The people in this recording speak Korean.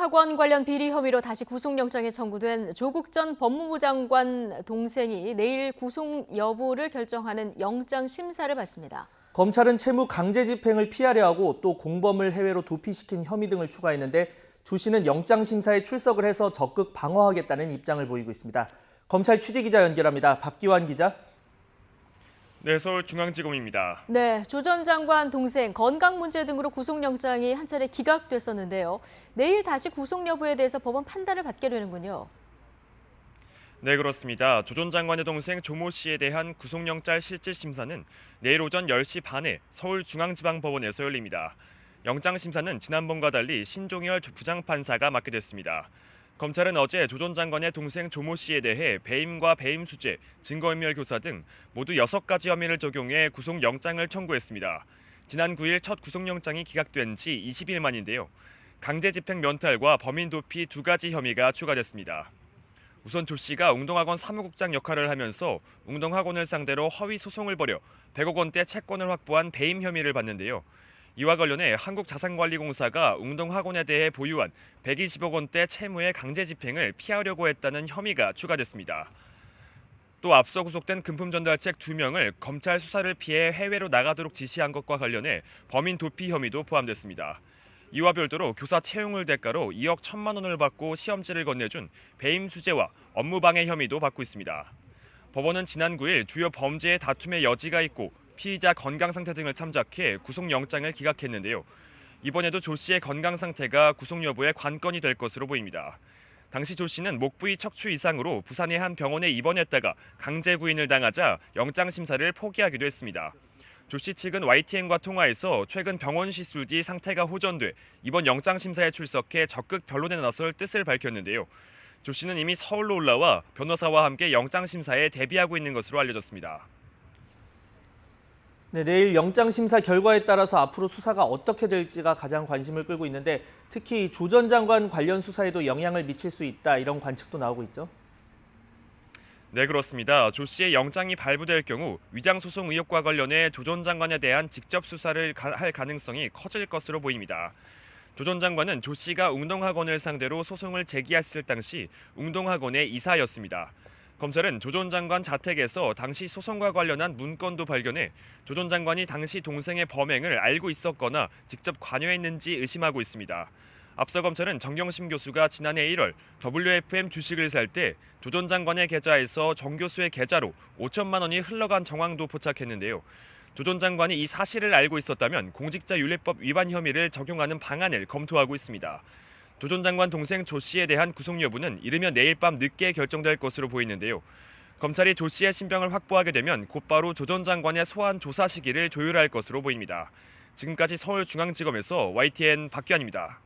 웅동학원 관련 비리 혐의로 다시 구속영장에 청구된 조국 전 법무부 장관 동생이 내일 구속 여부를 결정하는 영장 심사를 받습니다. 검찰은 채무 강제 집행을 피하려 하고 또 공범을 해외로 도피시킨 혐의 등을 추가했는데 조 씨는 영장 심사에 출석을 해서 적극 방어하겠다는 입장을 보이고 있습니다. 검찰 취재기자 연결합니다. 박기환 기자. 네, 서울중앙지검입니다. 네, 조 전 장관 동생 건강 문제 등으로 구속영장이 한 차례 기각됐었는데요. 내일 다시 구속 여부에 대해서 법원 판단을 받게 되는군요. 네, 그렇습니다. 조 전 장관의 동생 조모 씨에 대한 구속영장 실질심사는 내일 오전 10시 반에 서울중앙지방법원에서 열립니다. 영장심사는 지난번과 달리 신종열 부장판사가 맡게 됐습니다. 검찰은 어제 조 전 장관의 동생 조모 씨에 대해 배임과 배임 수재, 증거인멸 교사 등 모두 6가지 혐의를 적용해 구속영장을 청구했습니다. 지난 9일 첫 구속영장이 기각된 지 20일 만인데요. 강제집행 면탈과 범인 도피 2가지 혐의가 추가됐습니다. 우선 조 씨가 웅동학원 사무국장 역할을 하면서 웅동학원을 상대로 허위 소송을 벌여 100억 원대 채권을 확보한 배임 혐의를 받는데요. 이와 관련해 한국자산관리공사가 웅동학원에 대해 보유한 120억 원대 채무의 강제 집행을 피하려고 했다는 혐의가 추가됐습니다. 또 앞서 구속된 금품 전달책 2명을 검찰 수사를 피해 해외로 나가도록 지시한 것과 관련해 범인 도피 혐의도 포함됐습니다. 이와 별도로 교사 채용을 대가로 2억 1천만 원을 받고 시험지를 건네준 배임 수재와 업무방해 혐의도 받고 있습니다. 법원은 지난 9일 주요 범죄의 다툼의 여지가 있고 피의자 건강 상태 등을 참작해 구속영장을 기각했는데요. 이번에도 조 씨의 건강 상태가 구속 여부의 관건이 될 것으로 보입니다. 당시 조 씨는 목 부위 척추 이상으로 부산의 한 병원에 입원했다가 강제 구인을 당하자 영장 심사를 포기하기도 했습니다. 조 씨 측은 YTN과 통화에서 최근 병원 시술 뒤 상태가 호전돼 이번 영장 심사에 출석해 적극 변론에 나설 뜻을 밝혔는데요. 조 씨는 이미 서울로 올라와 변호사와 함께 영장 심사에 대비하고 있는 것으로 알려졌습니다. 네, 내일 영장 심사 결과에 따라서 앞으로 수사가 어떻게 될지가 가장 관심을 끌고 있는데 특히 조 전 장관 관련 수사에도 영향을 미칠 수 있다 이런 관측도 나오고 있죠. 네, 그렇습니다. 조 씨의 영장이 발부될 경우 위장소송 의혹과 관련해 조 전 장관에 대한 직접 수사를 할 가능성이 커질 것으로 보입니다. 조 전 장관은 조 씨가 웅동학원을 상대로 소송을 제기했을 당시 웅동학원의 이사였습니다. 검찰은 조 전 장관 자택에서 당시 소송과 관련한 문건도 발견해 조 전 장관이 당시 동생의 범행을 알고 있었거나 직접 관여했는지 의심하고 있습니다. 앞서 검찰은 정경심 교수가 지난해 1월 WFM 주식을 살 때 조 전 장관의 계좌에서 정 교수의 계좌로 5천만 원이 흘러간 정황도 포착했는데요. 조 전 장관이 이 사실을 알고 있었다면 공직자윤리법 위반 혐의를 적용하는 방안을 검토하고 있습니다. 조 전 장관 동생 조 씨에 대한 구속 여부는 이르면 내일 밤 늦게 결정될 것으로 보이는데요. 검찰이 조 씨의 신병을 확보하게 되면 곧바로 조 전 장관의 소환 조사 시기를 조율할 것으로 보입니다. 지금까지 서울중앙지검에서 YTN 박기환입니다.